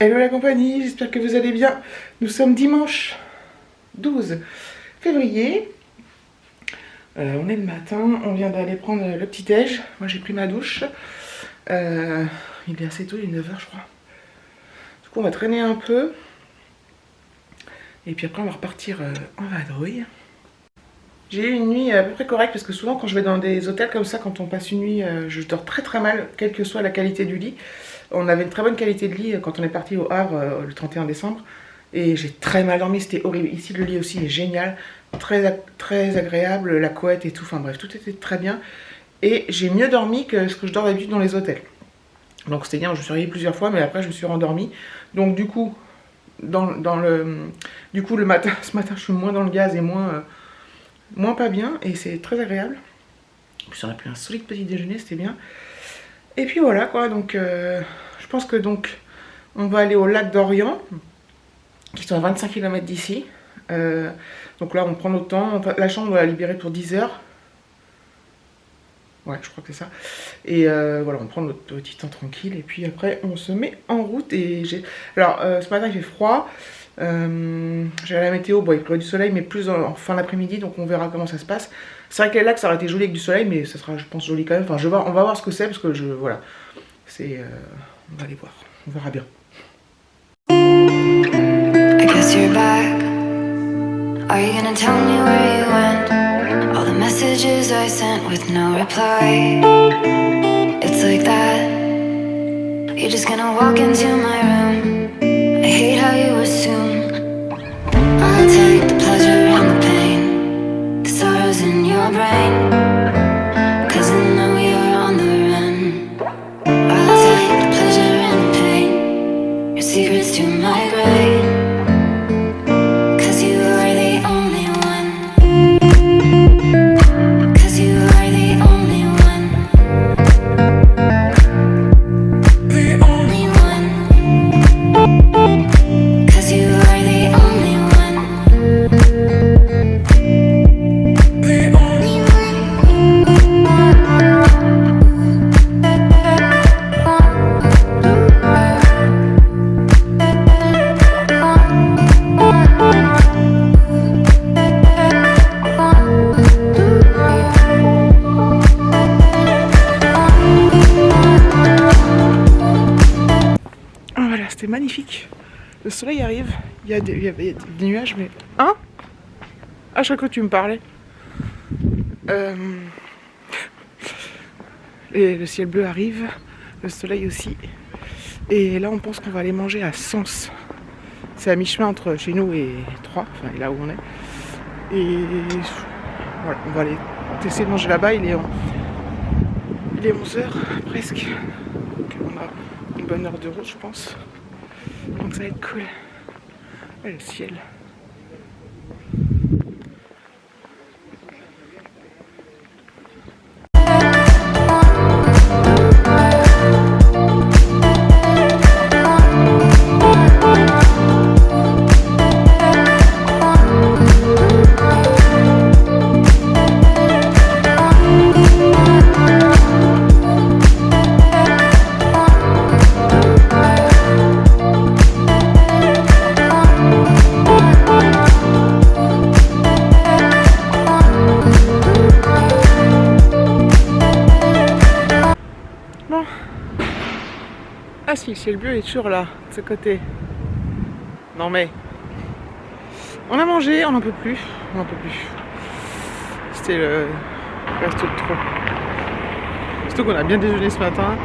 Hello la compagnie, j'espère que vous allez bien. Nous sommes dimanche 12 février. On est le matin, on vient d'aller prendre le petit-déj. Moi j'ai pris ma douche. Il est assez tôt, il est 9 h je crois. Du coup on va traîner un peu. Et puis après on va repartir en vadrouille. J'ai eu une nuit à peu près correcte parce que souvent quand je vais dans des hôtels comme ça, quand on passe une nuit, je dors très très mal, quelle que soit la qualité du lit. On avait une très bonne qualité de lit quand on est parti au Havre le 31 décembre. Et j'ai très mal dormi, c'était horrible. Ici le lit aussi est génial, très agréable, la couette et tout, enfin bref, tout était très bien. Et j'ai mieux dormi que ce que je dors d'habitude dans les hôtels. Donc c'était bien, je me suis réveillée plusieurs fois, mais après je me suis rendormie. Donc du coup, le matin, ce matin je suis moins dans le gaz et moins pas bien, et c'est très agréable. En plus on a pris un solide petit déjeuner, c'était bien. Et puis voilà quoi, donc je pense que donc on va aller au lac d'Orient, qui sont à 25 km d'ici. Donc là on prend notre temps, la chambre on va la libérer pour 10 h. Ouais, je crois que c'est ça. Et voilà, on prend notre petit temps tranquille, et puis après on se met en route. Et alors ce matin il fait froid. J'ai la météo, bon il pleut du soleil, mais plus en fin d'après-midi, donc on verra comment ça se passe. C'est vrai que les lacs ça aurait été joli avec du soleil, mais ça sera je pense joli quand même. Enfin on va voir ce que c'est, parce que voilà, c'est on va aller voir, on verra bien. I guess you're back. Are you gonna tell me where you went? All the messages I sent with no reply. It's like that. You're just gonna walk into my room. I hate how you assume I'll take the pleasure and the pain, the sorrows in your brain, 'cause I know you're on the run. I'll take the pleasure and the pain, your secrets to my grave, 'cause you are the only one, 'cause you are the only one, the only one, 'cause you are the only one, the only Ah voilà, c'était magnifique. Le soleil arrive, il y a des nuages, mais... Hein? Ah, je crois que tu me parlais. Et le ciel bleu arrive, le soleil aussi. Et là, on pense qu'on va aller manger à Sens. C'est à mi-chemin entre chez nous et Troyes, enfin là où on est. Et voilà, on va aller essayer de manger là-bas. Il est 11 h presque. Donc on a une bonne heure de route, je pense. Donc ça va être cool. Et le ciel. Bon. Ah si, le ciel bleu est toujours là, de ce côté. Non mais... On a mangé, on n'en peut plus. On n'en peut plus. C'était le resto de trop. Surtout qu'on a bien déjeuné ce matin.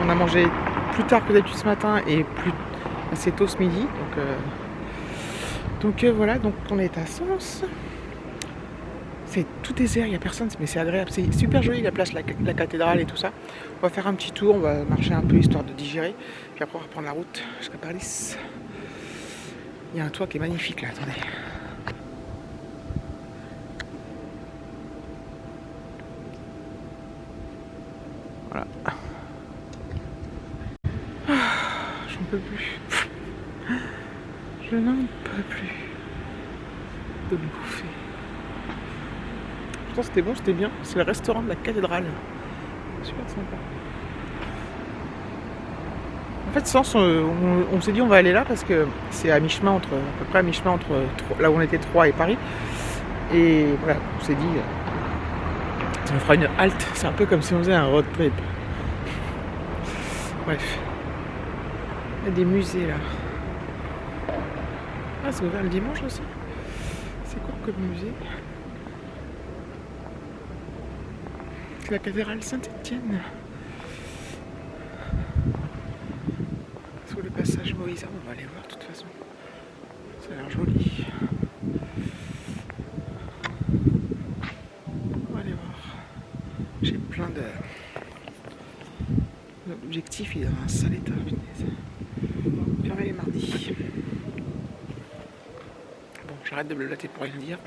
On a mangé plus tard que d'habitude ce matin et assez tôt ce midi. Donc voilà, donc on est à Sens. C'est tout désert, il n'y a personne, mais c'est agréable. C'est super joli la place, la cathédrale et tout ça. On va faire un petit tour, on va marcher un peu histoire de digérer. Puis après on va prendre la route jusqu'à Paris. Il y a un toit qui est magnifique là, attendez. Voilà. J'en peux plus. Je n'en peux plus de me bouffer. Pourtant c'était bon, c'était bien. C'est le restaurant de la cathédrale. Super sympa. fait, Sens, on s'est dit on va aller là parce que c'est à mi-chemin entre, à peu près à mi-chemin entre là où on était, Troyes et Paris. Et voilà, on s'est dit, ça nous fera une halte. C'est un peu comme si on faisait un road trip. Bref. Il y a des musées là. Ah, c'est ouvert le dimanche aussi. C'est quoi comme musée? C'est la cathédrale Saint-Étienne. Sous le passage Moïse. On va aller voir de toute façon. Ça a l'air joli. On va aller voir. J'ai plein d'objectifs. Il est dans un sale état. Fermé les mardis. Bon, j'arrête de blablater pour rien dire.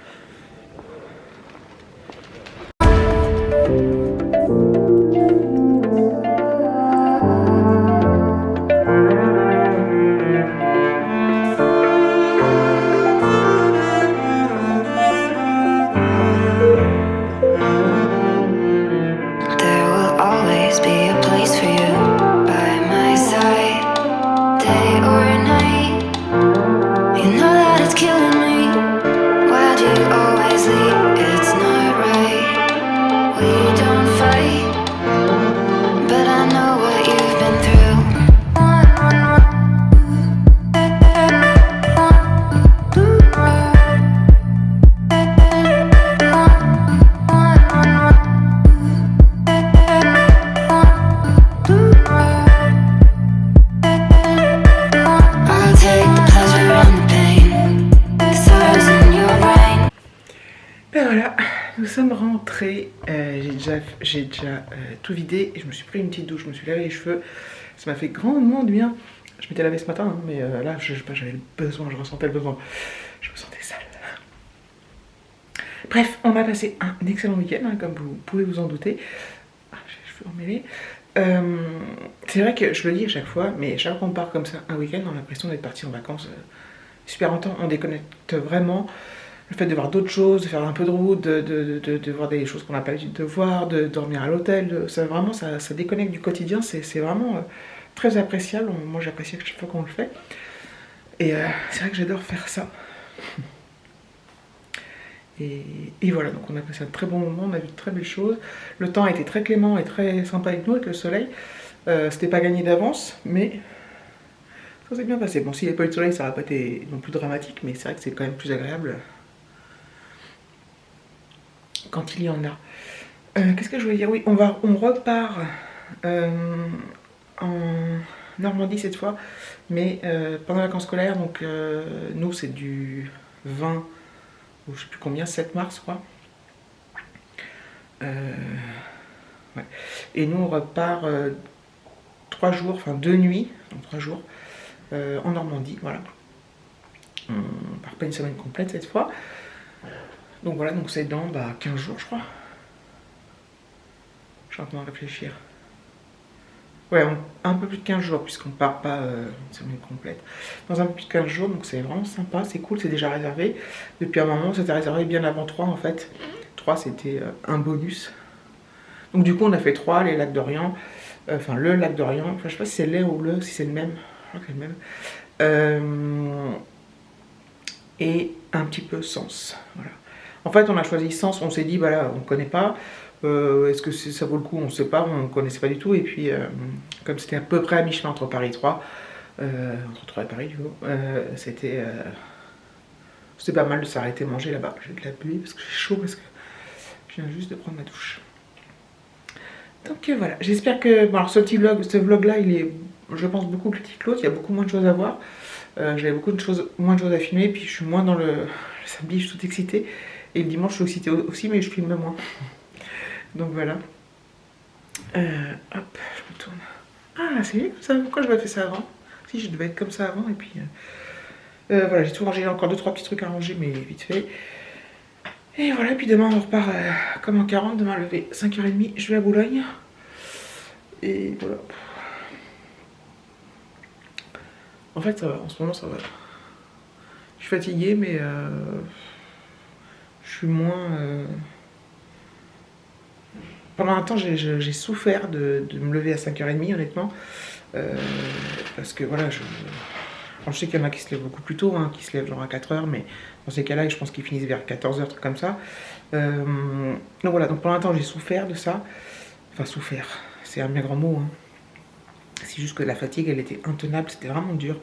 Nous sommes rentrés, j'ai déjà tout vidé et je me suis pris une petite douche, je me suis lavé les cheveux, ça m'a fait grandement de bien. Je m'étais lavé ce matin, hein, mais là je sais pas, j'avais le besoin, je ressentais le besoin, je me sentais sale. Bref, on a passé un excellent week-end, hein, comme vous pouvez vous en douter. Ah, j'ai les cheveux emmêlés. C'est vrai que je le dis à chaque fois, mais chaque fois qu'on part comme ça un week-end, on a l'impression d'être parti en vacances super longtemps, on déconnecte vraiment. Le fait de voir d'autres choses, de faire un peu de route, de voir des choses qu'on n'a pas l'habitude de voir, de dormir à l'hôtel, ça déconnecte du quotidien, c'est vraiment très appréciable. Moi j'apprécie à chaque fois qu'on le fait. Et c'est vrai que j'adore faire ça. Et voilà, donc on a passé un très bon moment, on a vu de très belles choses. Le temps a été très clément et très sympa avec nous, avec le soleil. C'était pas gagné d'avance, mais ça s'est bien passé. Bon, s'il n'y avait pas eu de soleil, ça n'aurait pas été non plus dramatique, mais c'est vrai que c'est quand même plus agréable quand il y en a. Qu'est-ce que je voulais dire? Oui, on repart en Normandie cette fois, mais pendant les vacances scolaires, donc nous c'est du 20 ou je sais plus combien, 7 mars je crois. Ouais. Et nous on repart 3 jours, enfin 2 nuits, donc 3 jours en Normandie, voilà. On part pas une semaine complète cette fois. Donc voilà, donc c'est dans 15 jours je crois. Je suis en train de réfléchir. Ouais, un peu plus de 15 jours puisqu'on part pas une semaine complète. Dans un peu plus de 15 jours, donc c'est vraiment sympa, c'est cool, c'est déjà réservé. Depuis un moment, c'était réservé bien avant 3 en fait. 3 c'était un bonus. Donc du coup on a fait 3, les lacs d'Orient. Enfin le lac d'Orient, enfin je sais pas si c'est l'air ou si c'est le même. Je crois que c'est le même. Et un petit peu Sens, voilà. En fait, on a choisi Sens, on s'est dit, voilà, on ne connaît pas. Est-ce que ça vaut le coup? On ne sait pas, on ne connaissait pas du tout. Et puis, comme c'était à peu près à mi-chemin entre Paris et Troyes, entre Troyes et Paris, du coup, c'était pas mal de s'arrêter manger là-bas. J'ai de la pluie parce que j'ai chaud, parce que je viens juste de prendre ma douche. Donc voilà, j'espère que... Bon, alors ce vlog-là, il est, je pense, beaucoup plus petit que l'autre. Il y a beaucoup moins de choses à voir. J'avais moins de choses à filmer, puis je suis moins dans le samedi, je suis toute excitée. Et le dimanche, je suis excitée aussi, mais je filme moins. Donc voilà. Hop, je me tourne. Ah, c'est mieux comme ça. Pourquoi je n'avais pas fait ça avant? Si, je devais être comme ça avant, et puis... voilà, j'ai tout rangé. J'ai encore 2-3 petits trucs à ranger, mais vite fait. Et voilà, puis demain, on repart comme en 40. Demain, lever 5h30, je vais à Boulogne. Et voilà. En fait, ça va. En ce moment, ça va. Je suis fatiguée, mais je suis moins... Pendant un temps, j'ai souffert de me lever à 5h30, honnêtement. Parce que voilà, je sais qu'il y en a qui se lèvent beaucoup plus tôt, hein, qui se lèvent genre à 4 h, mais dans ces cas-là, je pense qu'ils finissent vers 14 h, truc comme ça. Donc voilà, donc pour l'instant, j'ai souffert de ça. Enfin, souffert, c'est un bien grand mot, hein. C'est juste que la fatigue, elle était intenable, c'était vraiment dur.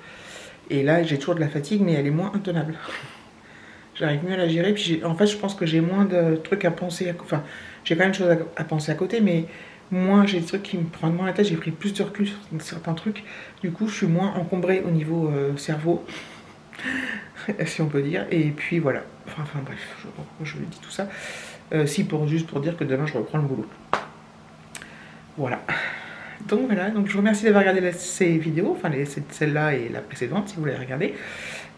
Et là, j'ai toujours de la fatigue, mais elle est moins intenable. J'arrive mieux à la gérer, puis en fait, je pense que j'ai moins de trucs à penser, enfin, j'ai quand même des choses à penser à côté, mais moi, j'ai des trucs qui me prennent moins la tête, j'ai pris plus de recul sur certains trucs, du coup, je suis moins encombrée au niveau cerveau, si on peut dire, et puis voilà. Enfin bref, je dis tout ça, juste pour dire que demain, je reprends le boulot. Voilà. Donc voilà, donc je vous remercie d'avoir regardé ces vidéos, enfin celle-là et la précédente si vous l'avez regardée.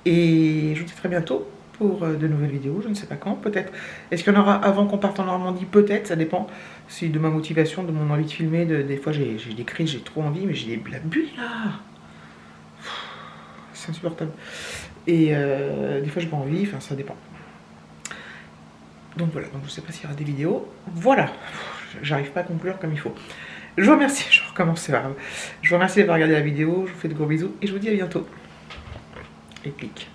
Et je vous dis très bientôt pour de nouvelles vidéos, je ne sais pas quand, peut-être. Est-ce qu'il y en aura avant qu'on parte en Normandie? Peut-être, ça dépend si de ma motivation, de mon envie de filmer. Des fois j'ai des crises, j'ai trop envie, mais j'ai la bulle là. C'est insupportable. Et des fois j'ai pas envie, enfin ça dépend. Donc voilà, donc je sais pas s'il y aura des vidéos. Voilà, j'arrive pas à conclure comme il faut. Je vous remercie, je recommence, c'est pas grave. Je vous remercie d'avoir regardé la vidéo, je vous fais de gros bisous et je vous dis à bientôt. Et clique.